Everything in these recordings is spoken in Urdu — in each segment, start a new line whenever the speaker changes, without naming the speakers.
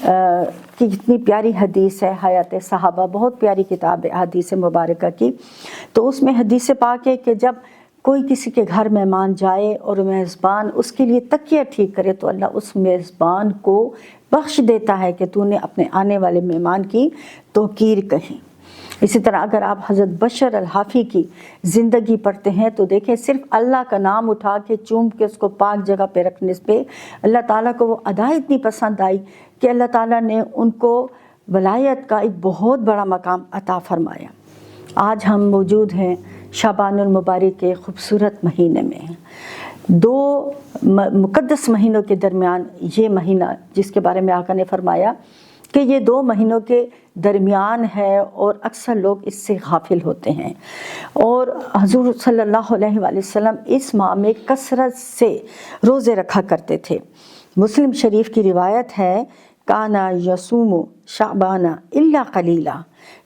کی کتنی پیاری حدیث ہے، حیات صحابہ، بہت پیاری کتاب ہے حدیث مبارکہ کی۔ تو اس میں حدیث پاک ہے کہ جب کوئی کسی کے گھر مہمان جائے اور میزبان اس کے لیے تکیہ ٹھیک کرے تو اللہ اس میزبان کو بخش دیتا ہے کہ تو نے اپنے آنے والے مہمان کی توقیر کہی۔ اسی طرح اگر آپ حضرت بشر الحافی کی زندگی پڑھتے ہیں تو دیکھیں صرف اللہ کا نام اٹھا کے چوم کے اس کو پاک جگہ پہ رکھنے پہ اللہ تعالیٰ کو وہ ادا اتنی پسند آئی کہ اللہ تعالیٰ نے ان کو ولایت کا ایک بہت بڑا مقام عطا فرمایا۔ آج ہم موجود ہیں شعبان المبارک کے خوبصورت مہینے میں، 2 مقدس مہینوں کے درمیان یہ مہینہ جس کے بارے میں آقا نے فرمایا کہ یہ 2 مہینوں کے درمیان ہے اور اکثر لوگ اس سے غافل ہوتے ہیں، اور حضور صلی اللہ علیہ وآلہ وسلم اس ماہ میں کثرت سے روزے رکھا کرتے تھے۔ مسلم شریف کی روایت ہے کانا یصوم شعبان الا قلیلا،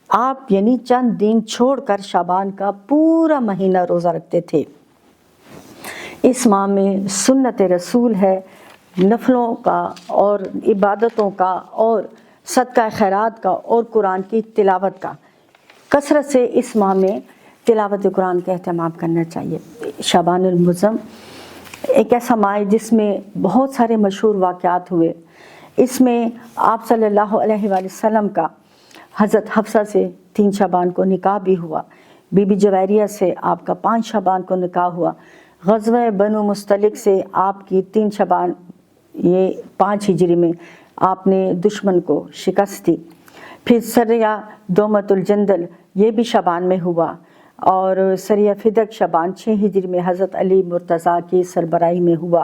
آپ یعنی چند دن چھوڑ کر شعبان کا پورا مہینہ روزہ رکھتے تھے۔ اس ماہ میں سنت رسول ہے نفلوں کا اور عبادتوں کا اور صدقہ خیرات کا اور قرآن کی تلاوت کا۔ کثرت سے اس ماہ میں تلاوت قرآن کا اہتمام کرنا چاہیے۔ شعبان المعظم ایک ایسا ماہ ہے جس میں بہت سارے مشہور واقعات ہوئے۔ اس میں آپ صلی اللہ علیہ وآلہ وسلم کا حضرت حفصہ سے 3 شعبان کو نکاح بھی ہوا، بی بی جویریہ سے آپ کا 5 شعبان کو نکاح ہوا، غزوہ بنو مستلق سے آپ کی 3 شعبان یہ 5 ہجری میں آپ نے دشمن کو شکست دی۔ پھر سریہ دومت الجندل یہ بھی شعبان میں ہوا، اور سریہ فدق شعبان 6 ہجری میں حضرت علی مرتضیٰ کی سربراہی میں ہوا۔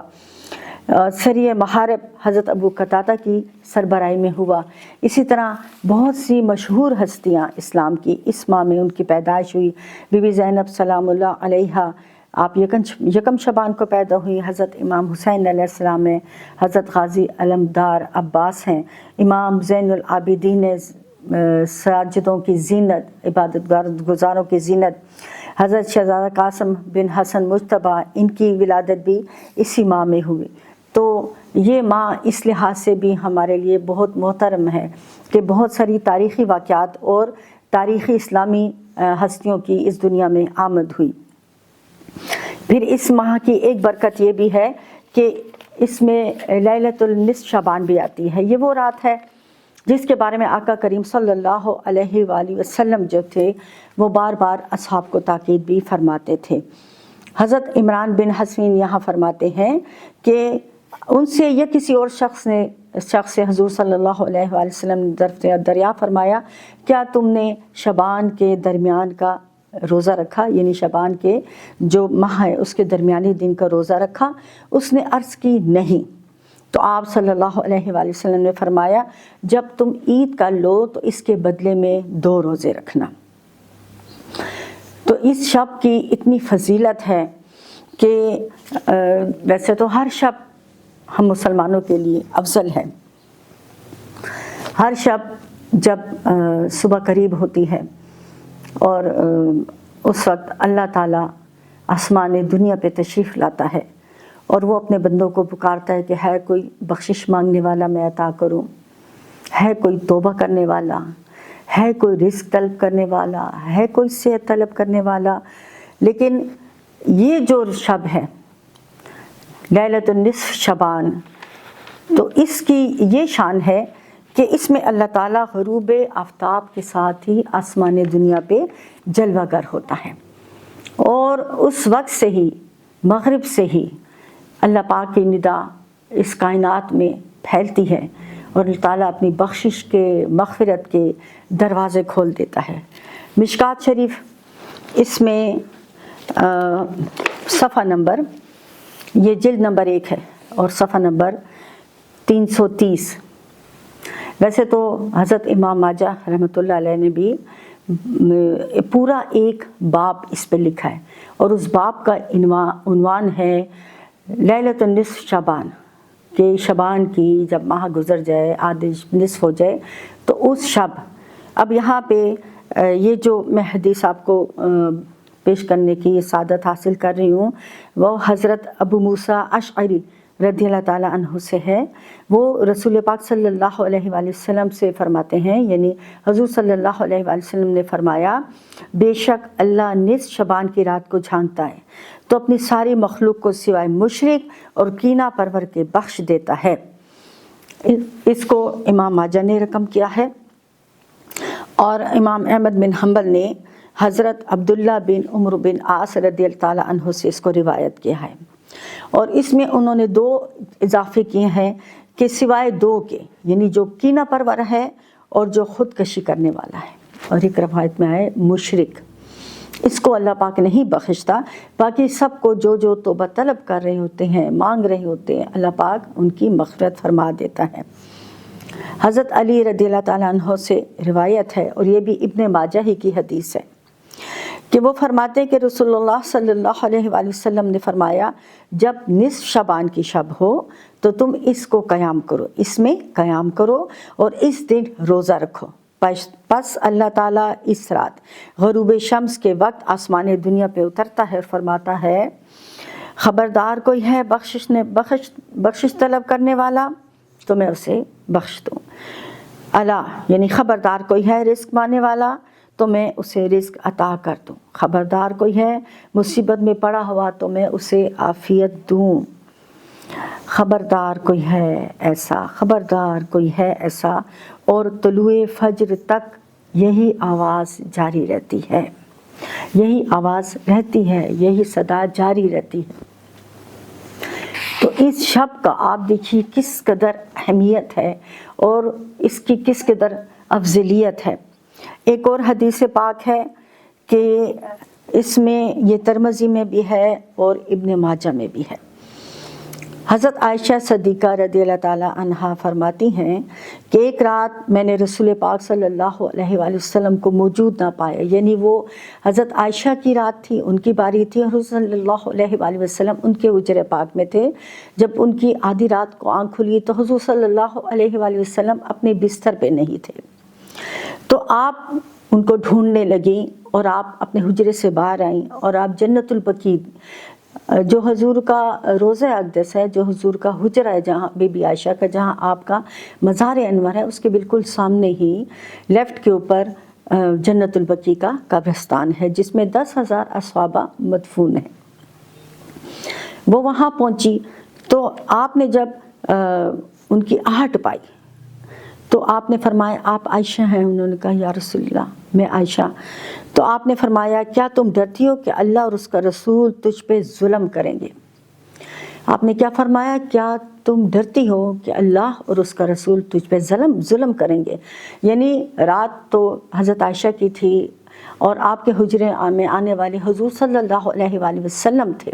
سریہ محارب حضرت ابو قتادہ کی سربراہی میں ہوا۔ اسی طرح بہت سی مشہور ہستیاں اسلام کی اس ماہ میں ان کی پیدائش ہوئی۔ بی بی زینب سلام اللہ علیہا آپ یکم شعبان کو پیدا ہوئی، حضرت امام حسین علیہ السلام ہیں، حضرت غازی علمدار عباس ہیں، امام زین العابدین ساجدوں کی زینت، عبادت گزاروں کی زینت، حضرت شہزادہ قاسم بن حسن مجتبیٰ ان کی ولادت بھی اسی ماہ میں ہوئی۔ تو یہ ماہ اس لحاظ سے بھی ہمارے لیے بہت محترم ہے کہ بہت ساری تاریخی واقعات اور تاریخی اسلامی ہستیوں کی اس دنیا میں آمد ہوئی۔ پھر اس ماہ کی ایک برکت یہ بھی ہے کہ اس میں لیلۃ النصف شعبان بھی آتی ہے۔ یہ وہ رات ہے جس کے بارے میں آقا کریم صلی اللہ علیہ وآلہ وسلم جو تھے وہ بار بار اصحاب کو تاکید بھی فرماتے تھے۔ حضرت عمران بن حسین یہاں فرماتے ہیں کہ ان سے یا کسی اور شخص سے حضور صلی اللہ علیہ وآلہ وسلم نے دریا فرمایا کیا تم نے شعبان کے درمیان کا روزہ رکھا، یعنی شعبان کے جو ماہ ہے اس کے درمیانی دن کا روزہ رکھا؟ اس نے عرض کی نہیں، تو آپ صلی اللہ علیہ وآلہ وسلم نے فرمایا جب تم عید کا لو تو اس کے بدلے میں 2 روزے رکھنا۔ تو اس شب کی اتنی فضیلت ہے کہ ویسے تو ہر شب ہم مسلمانوں کے لیے افضل ہے۔ ہر شب جب صبح قریب ہوتی ہے اور اس وقت اللہ تعالیٰ آسمان دنیا پہ تشریف لاتا ہے اور وہ اپنے بندوں کو پکارتا ہے کہ ہے کوئی بخشش مانگنے والا میں عطا کروں، ہے کوئی توبہ کرنے والا، ہے کوئی رزق طلب کرنے والا، ہے کوئی صحت طلب کرنے والا۔ لیکن یہ جو شب ہے لیلۃ النصف شعبان، تو اس کی یہ شان ہے کہ اس میں اللہ تعالیٰ غروب آفتاب کے ساتھ ہی آسمان دنیا پہ جلوہ گر ہوتا ہے، اور اس وقت سے ہی مغرب سے ہی اللہ پاک کی ندا اس کائنات میں پھیلتی ہے اور اللہ تعالیٰ اپنی بخشش کے مغفرت کے دروازے کھول دیتا ہے۔ مشکات شریف اس میں صفحہ نمبر، یہ جلد نمبر 1 ہے اور صفحہ نمبر 330۔ ویسے تو حضرت امام ماجہ رحمۃ اللہ علیہ نے بھی پورا ایک باب اس پہ لکھا ہے، اور اس باب کا عنوان ہے لیلۃ النصف شعبان، کہ شعبان کی جب ماہ گزر جائے، آدھے نصف ہو جائے تو اس شب۔ اب یہاں پہ یہ جو میں حدیث آپ کو پیش کرنے کی سعادت حاصل کر رہی ہوں وہ حضرت ابو موسیٰ اشعری رضی اللہ تعالیٰ عنہ سے ہے، وہ رسول پاک صلی اللہ علیہ وآلہ وسلم سے فرماتے ہیں، یعنی حضور صلی اللہ علیہ وآلہ وسلم نے فرمایا، بے شک اللہ نصف شعبان کی رات کو جھانکتا ہے تو اپنی ساری مخلوق کو سوائے مشرک اور کینہ پرور کے بخش دیتا ہے۔ اس کو امام ماجہ نے رقم کیا ہے، اور امام احمد بن حنبل نے حضرت عبداللہ بن عمر بن عاص رضی اللہ تعالیٰ عنہ سے اس کو روایت کیا ہے، اور اس میں انہوں نے 2 اضافے کیے ہیں کہ سوائے 2 کے، یعنی جو کینہ پرور ہے اور جو خودکشی کرنے والا ہے، اور ایک روایت میں آئے مشرک، اس کو اللہ پاک نہیں بخشتا، باقی سب کو جو توبہ طلب کر رہے ہوتے ہیں، مانگ رہے ہوتے ہیں، اللہ پاک ان کی مغفرت فرما دیتا ہے۔ حضرت علی رضی اللہ تعالیٰ عنہ سے روایت ہے، اور یہ بھی ابن ماجہ ہی کی حدیث ہے، کہ وہ فرماتے کہ رسول اللہ صلی اللہ علیہ وآلہ وسلم نے فرمایا، جب نصف شعبان کی شب ہو تو تم اس کو قیام کرو، اس میں قیام کرو اور اس دن روزہ رکھو۔ پس اللہ تعالیٰ اس رات غروب شمس کے وقت آسمان دنیا پہ اترتا ہے اور فرماتا ہے، خبردار کوئی ہے بخشش طلب کرنے والا تو میں اسے بخش دوں، اللہ یعنی خبردار کوئی ہے رزق مانگنے والا تو میں اسے رزق عطا کر دوں، خبردار کوئی ہے مصیبت میں پڑا ہوا تو میں اسے عافیت دوں، خبردار کوئی ہے ایسا، خبردار کوئی ہے ایسا، اور طلوع فجر تک یہی آواز جاری رہتی ہے، یہی آواز رہتی ہے، یہی صدا جاری رہتی ہے۔ تو اس شب کا آپ دیکھیے کس قدر اہمیت ہے اور اس کی کس قدر افضلیت ہے۔ ایک اور حدیث پاک ہے کہ اس میں یہ ترمذی میں بھی ہے اور ابن ماجہ میں بھی ہے۔ حضرت عائشہ صدیقہ رضی اللہ تعالیٰ عنہا فرماتی ہیں کہ ایک رات میں نے رسول پاک صلی اللہ علیہ وآلہ وسلم کو موجود نہ پایا، یعنی وہ حضرت عائشہ کی رات تھی، ان کی باری تھی، اور حضور صلی اللہ علیہ وآلہ وسلم ان کے حجرے پاک میں تھے۔ جب ان کی آدھی رات کو آنکھ کھلی تو حضور صلی اللہ علیہ وآلہ وسلم اپنے بستر پہ نہیں تھے، تو آپ ان کو ڈھونڈنے لگیں اور آپ اپنے حجرے سے باہر آئیں، اور آپ جنت البقیع جو حضور کا روضہ اقدس ہے، جو حضور کا حجرہ ہے، جہاں بی بی عائشہ کا، جہاں آپ کا مزار انور ہے، اس کے بالکل سامنے ہی لیفٹ کے اوپر جنت البقیع کا قبرستان ہے، جس میں 10,000 اصحابہ مدفون ہیں۔ وہ وہاں پہنچی تو آپ نے جب ان کی آہٹ پائی تو آپ نے فرمایا، آپ عائشہ ہیں؟ انہوں نے کہا، یا رسول اللہ میں عائشہ۔ تو آپ نے فرمایا، کیا تم ڈرتی ہو کہ اللہ اور اس کا رسول تجھ پہ ظلم کریں گے؟ آپ نے کیا فرمایا، کیا تم ڈرتی ہو کہ اللہ اور اس کا رسول تجھ پہ ظلم کریں گے؟ یعنی رات تو حضرت عائشہ کی تھی اور آپ کے حجرے میں آنے والے حضور صلی اللہ علیہ وآلہ وسلم تھے،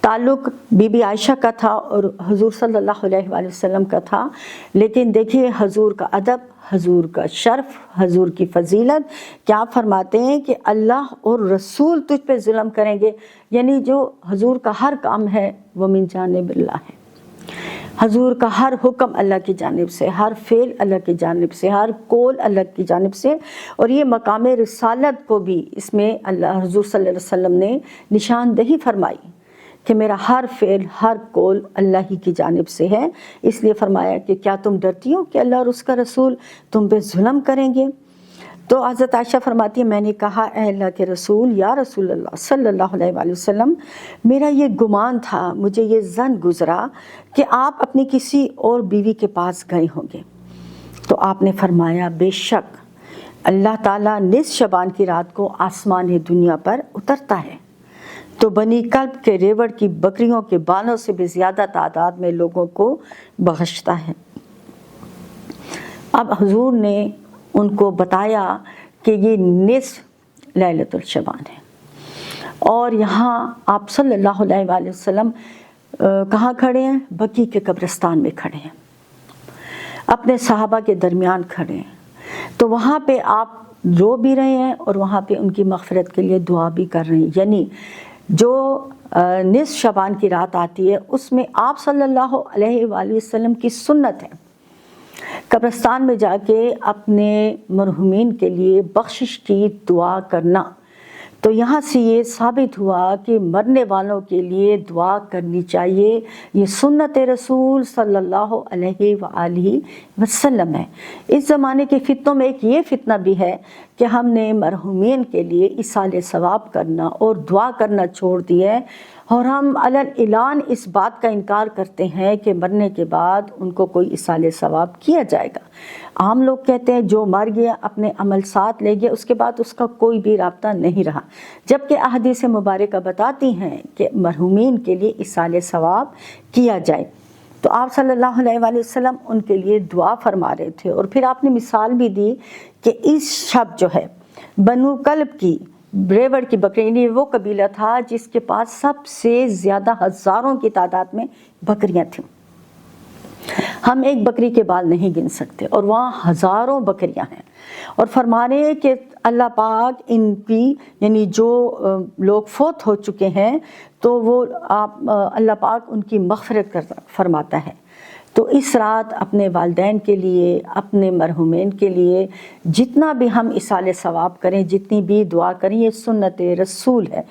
تعلق بی بی عائشہ کا تھا اور حضور صلی اللہ علیہ وآلہ وسلم کا تھا، لیکن دیکھیے حضور کا ادب، حضور کا شرف، حضور کی فضیلت، کیا فرماتے ہیں کہ اللہ اور رسول تجھ پہ ظلم کریں گے، یعنی جو حضور کا ہر کام ہے وہ من جانب اللہ ہے، حضور کا ہر حکم اللہ کی جانب سے، ہر فعل اللہ کی جانب سے، ہر قول اللہ کی جانب سے، اور یہ مقام رسالت کو بھی اس میں اللہ حضور صلی اللہ علیہ وسلم نے نشاندہی فرمائی کہ میرا ہر فعل، ہر قول اللہ ہی کی جانب سے ہے، اس لیے فرمایا کہ کیا تم ڈرتی ہو کہ اللہ اور اس کا رسول تم پہ ظلم کریں گے؟ تو حضرت عائشہ فرماتی ہے، میں نے کہا، اے اللہ کے رسول، یا رسول اللہ صلی اللہ علیہ وآلہ وسلم، میرا یہ گمان تھا، مجھے یہ ظن گزرا کہ آپ اپنی کسی اور بیوی کے پاس گئے ہوں گے۔ تو آپ نے فرمایا، بے شک اللہ تعالیٰ نصف شعبان کی رات کو آسمان دنیا پر اترتا ہے تو بنی کلب کے ریوڑ کی بکریوں کے بالوں سے بھی زیادہ تعداد میں لوگوں کو بخشتا ہے۔ اب حضور نے ان کو بتایا کہ یہ نصف لیلۃ الشعبان ہے، اور یہاں آپ صلی اللہ علیہ وآلہ وسلم کہاں کھڑے ہیں؟ بقیع کے قبرستان میں کھڑے ہیں، اپنے صحابہ کے درمیان کھڑے ہیں، تو وہاں پہ آپ رو بھی رہے ہیں اور وہاں پہ ان کی مغفرت کے لیے دعا بھی کر رہے ہیں۔ یعنی جو نصف شعبان کی رات آتی ہے اس میں آپ صلی اللہ علیہ وآلہ وسلم کی سنت ہے قبرستان میں جا کے اپنے مرحومین کے لیے بخشش کی دعا کرنا، تو یہاں سے یہ ثابت ہوا کہ مرنے والوں کے لیے دعا کرنی چاہیے، یہ سنت رسول صلی اللہ علیہ وآلہ وسلم ہے۔ اس زمانے کے فتنوں میں ایک یہ فتنہ بھی ہے کہ ہم نے مرحومین کے لیے ایصال ثواب کرنا اور دعا کرنا چھوڑ دیا ہے، اور ہم اعلان اس بات کا انکار کرتے ہیں کہ مرنے کے بعد ان کو کوئی ایصال ثواب کیا جائے گا۔ عام لوگ کہتے ہیں جو مر گیا اپنے عمل ساتھ لے گیا، اس کے بعد اس کا کوئی بھی رابطہ نہیں رہا، جبکہ احادیث مبارکہ بتاتی ہیں کہ مرحومین کے لیے ایصال ثواب کیا جائے۔ تو آپ صلی اللہ علیہ وآلہ وسلم ان کے لیے دعا فرما رہے تھے، اور پھر آپ نے مثال بھی دی کہ اس شب جو ہے بنو کلب کی بریوڑ کی بکری، یعنی وہ قبیلہ تھا جس کے پاس سب سے زیادہ ہزاروں کی تعداد میں بکریاں تھیں۔ ہم ایک بکری کے بال نہیں گن سکتے، اور وہاں ہزاروں بکریاں ہیں، اور فرما رہے ہیں کہ اللہ پاک ان کی، یعنی جو لوگ فوت ہو چکے ہیں تو وہ اللہ پاک ان کی مغفرت فرماتا ہے۔ تو اس رات اپنے والدین کے لیے، اپنے مرحومین کے لیے جتنا بھی ہم ایصال ثواب کریں، جتنی بھی دعا کریں، یہ سنت رسول ہے۔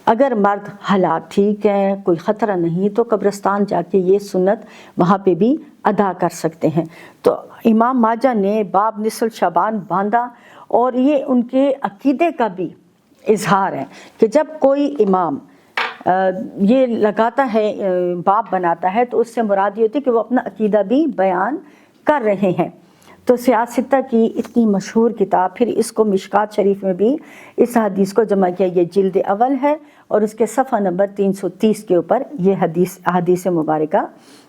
اگر مرد حالات ٹھیک ہے، کوئی خطرہ نہیں، تو قبرستان جا کے یہ سنت وہاں پہ بھی ادا کر سکتے ہیں۔ تو امام ماجہ نے باب نصف شعبان باندھا، اور یہ ان کے عقیدے کا بھی اظہار ہے کہ جب کوئی امام یہ لگاتا ہے، باب بناتا ہے، تو اس سے مراد یہ ہوتی ہے کہ وہ اپنا عقیدہ بھی بیان کر رہے ہیں۔ تو سیاستہ کی اتنی مشہور کتاب، پھر اس کو مشکات شریف میں بھی اس حدیث کو جمع کیا، یہ جلد اول ہے، اور اس کے صفحہ نمبر 330 کے اوپر یہ حدیث مبارکہ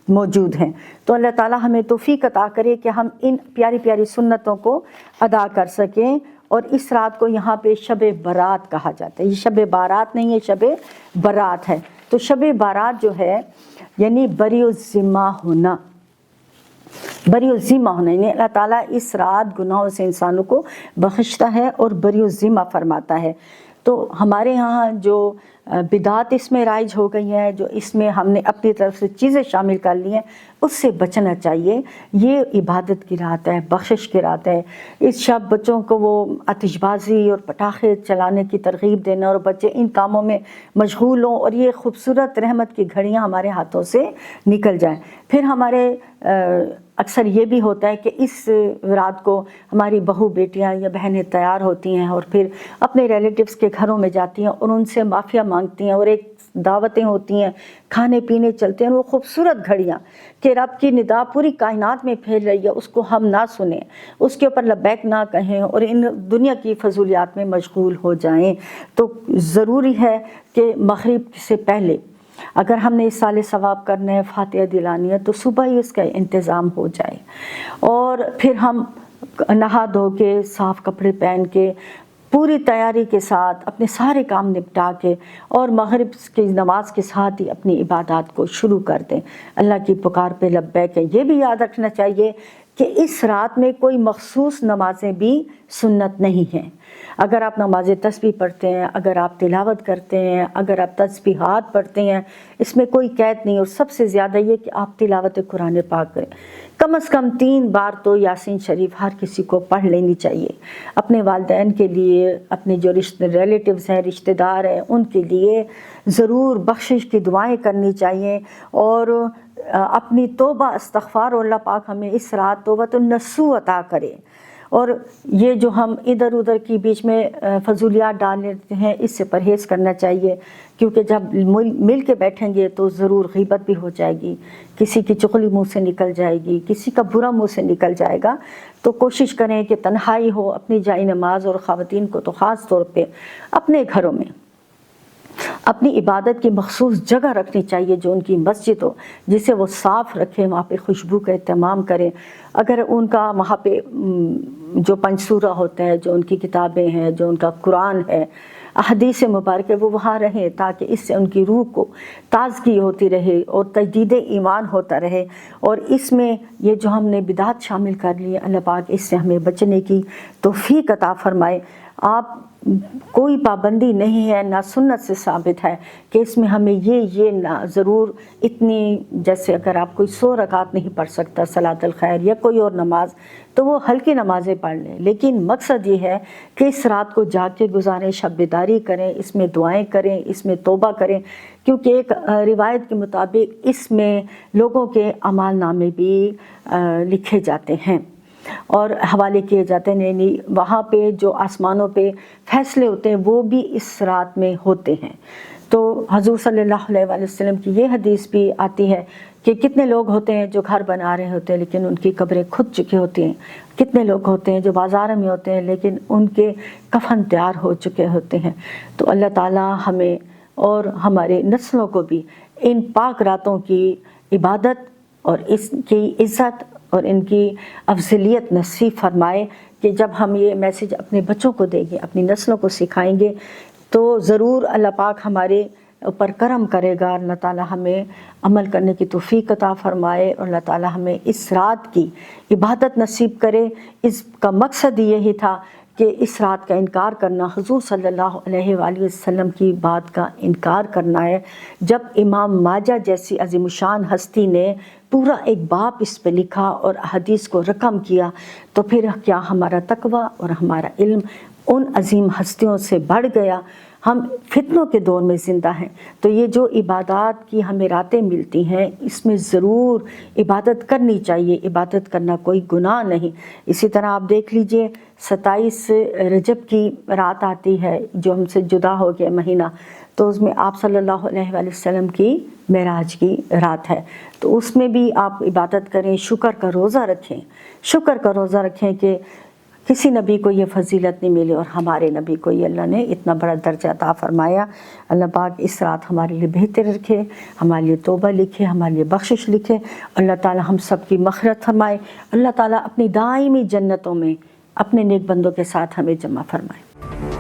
موجود ہیں۔ تو اللہ تعالی ہمیں توفیق عطا کرے کہ ہم ان پیاری پیاری سنتوں کو ادا کر سکیں۔ اور اس رات کو یہاں پہ شب برات کہا جاتا ہے، یہ شب بارات نہیں ہے، شب برات ہے۔ تو شب بارات جو ہے یعنی بری الذمہ ہونا، بری الذمہ ہونا، یعنی اللہ تعالیٰ اس رات گناہوں سے انسانوں کو بخشتا ہے اور بری الذمہ فرماتا ہے۔ تو ہمارے ہاں جو بدعات اس میں رائج ہو گئی ہیں، جو اس میں ہم نے اپنی طرف سے چیزیں شامل کر لی ہیں، اس سے بچنا چاہیے۔ یہ عبادت کی رات ہے، بخشش کی رات ہے۔ اس شب بچوں کو وہ آتش بازی اور پٹاخے چلانے کی ترغیب دینا، اور بچے ان کاموں میں مشغول ہوں، اور یہ خوبصورت رحمت کی گھڑیاں ہمارے ہاتھوں سے نکل جائیں۔ پھر ہمارے اکثر یہ بھی ہوتا ہے کہ اس رات کو ہماری بہو بیٹیاں یا بہنیں تیار ہوتی ہیں، اور پھر اپنے ریلیٹیوز کے گھروں میں جاتی ہیں اور ان سے معافیہ مانگتی ہیں، اور ایک دعوتیں ہوتی ہیں، کھانے پینے چلتے ہیں، وہ خوبصورت گھڑیاں کہ رب کی ندا پوری کائنات میں پھیل رہی ہے، اس کو ہم نہ سنیں، اس کے اوپر لبیک نہ کہیں، اور ان دنیا کی فضولیات میں مشغول ہو جائیں۔ تو ضروری ہے کہ مغرب سے پہلے اگر ہم نے ایصال ثواب کرنا ہے، فاتحہ دلانی ہے، تو صبح ہی اس کا انتظام ہو جائے، اور پھر ہم نہا دھو کے صاف کپڑے پہن کے پوری تیاری کے ساتھ اپنے سارے کام نپٹا کے، اور مغرب کی نماز کے ساتھ ہی اپنی عبادات کو شروع کر دیں۔ اللہ کی پکار پہ لبیک ہے۔ یہ بھی یاد رکھنا چاہیے کہ اس رات میں کوئی مخصوص نمازیں بھی سنت نہیں ہیں۔ اگر آپ نماز تسبیح پڑھتے ہیں، اگر آپ تلاوت کرتے ہیں، اگر آپ تسبیحات پڑھتے ہیں، اس میں کوئی قید نہیں، اور سب سے زیادہ یہ کہ آپ تلاوت قرآن پاک کریں۔ کم از کم 3 بار تو یاسین شریف ہر کسی کو پڑھ لینی چاہیے، اپنے والدین کے لیے، اپنے جو ریلیٹیوز ہیں، رشتہ دار ہیں، ان کے لیے ضرور بخشش کی دعائیں کرنی چاہیے، اور اپنی توبہ استغفار، اور اللہ پاک ہمیں اس رات توبۃ النصوح عطا کرے۔ اور یہ جو ہم ادھر ادھر کی بیچ میں فضولیات ڈال لیتے ہیں، اس سے پرہیز کرنا چاہیے، کیونکہ جب مل کے بیٹھیں گے تو ضرور غیبت بھی ہو جائے گی، کسی کی چغلی منہ سے نکل جائے گی، کسی کا برا منہ سے نکل جائے گا۔ تو کوشش کریں کہ تنہائی ہو، اپنی جائے نماز، اور خواتین کو تو خاص طور پہ اپنے گھروں میں اپنی عبادت کی مخصوص جگہ رکھنی چاہیے، جو ان کی مسجد ہو، جسے وہ صاف رکھیں، وہاں پہ خوشبو کا اہتمام کریں۔ اگر ان کا وہاں پہ جو پنجسورہ ہوتا ہے، جو ان کی کتابیں ہیں، جو ان کا قرآن ہے، احادیث مبارک ہے، وہ وہاں رہیں، تاکہ اس سے ان کی روح کو تازگی ہوتی رہے اور تجدید ایمان ہوتا رہے۔ اور اس میں یہ جو ہم نے بدعات شامل کر لی ہے، اللہ پاک اس سے ہمیں بچنے کی توفیق عطا فرمائے۔ آپ کوئی پابندی نہیں ہے، نہ سنت سے ثابت ہے کہ اس میں ہمیں یہ نہ ضرور اتنی، جیسے اگر آپ کوئی 100 رکعت نہیں پڑھ سکتا صلاۃ الخیر یا کوئی اور نماز تو وہ ہلکی نمازیں پڑھ لیں، لیکن مقصد یہ ہے کہ اس رات کو جاگ کے گزاریں، شب بیداری کریں، اس میں دعائیں کریں، اس میں توبہ کریں، کیونکہ ایک روایت کے مطابق اس میں لوگوں کے اعمال نامے بھی لکھے جاتے ہیں اور حوالے کیے جاتے ہیں، یعنی وہاں پہ جو آسمانوں پہ فیصلے ہوتے ہیں وہ بھی اس رات میں ہوتے ہیں۔ تو حضور صلی اللہ علیہ وآلہ وسلم کی یہ حدیث بھی آتی ہے کہ کتنے لوگ ہوتے ہیں جو گھر بنا رہے ہوتے ہیں لیکن ان کی قبریں کھد چکے ہوتی ہیں، کتنے لوگ ہوتے ہیں جو بازار میں ہوتے ہیں لیکن ان کے کفن تیار ہو چکے ہوتے ہیں۔ تو اللہ تعالی ہمیں اور ہمارے نسلوں کو بھی ان پاک راتوں کی عبادت اور اس کی عزت اور ان کی افضلیت نصیب فرمائے کہ جب ہم یہ میسج اپنے بچوں کو دیں گے، اپنی نسلوں کو سکھائیں گے تو ضرور اللہ پاک ہمارے اوپر کرم کرے گا، اللہ تعالیٰ ہمیں عمل کرنے کی توفیق عطا فرمائے اور اللہ تعالیٰ ہمیں اس رات کی عبادت نصیب کرے۔ اس کا مقصد یہی تھا کہ اس رات کا انکار کرنا، حضور صلی اللہ علیہ وآلہ وسلم کی بات کا انکار کرنا ہے۔ جب امام ماجہ جیسی عظیم الشان ہستی نے پورا ایک باب اس پہ لکھا اور حدیث کو رقم کیا تو پھر کیا ہمارا تقوی اور ہمارا علم ان عظیم ہستیوں سے بڑھ گیا؟ ہم فتنوں کے دور میں زندہ ہیں، تو یہ جو عبادات کی ہمیں راتیں ملتی ہیں اس میں ضرور عبادت کرنی چاہیے، عبادت کرنا کوئی گناہ نہیں۔ اسی طرح آپ دیکھ لیجئے 27 رجب کی رات آتی ہے جو ہم سے جدا ہو گیا مہینہ، تو اس میں آپ صلی اللہ علیہ وآلہ وسلم کی معراج کی رات ہے، تو اس میں بھی آپ عبادت کریں، شکر کا روزہ رکھیں، شکر کا روزہ رکھیں کہ کسی نبی کو یہ فضیلت نہیں ملی اور ہمارے نبی کو یہ اللہ نے اتنا بڑا درجہ عطا فرمایا۔ اللہ پاک اس رات ہمارے لیے بہتر رکھے، ہمارے لیے توبہ لکھے، ہمارے لیے بخشش لکھے، اللہ تعالی ہم سب کی مغفرت فرمائے، اللہ تعالی اپنی دائمی جنتوں میں اپنے نیک بندوں کے ساتھ ہمیں جمع فرمائے۔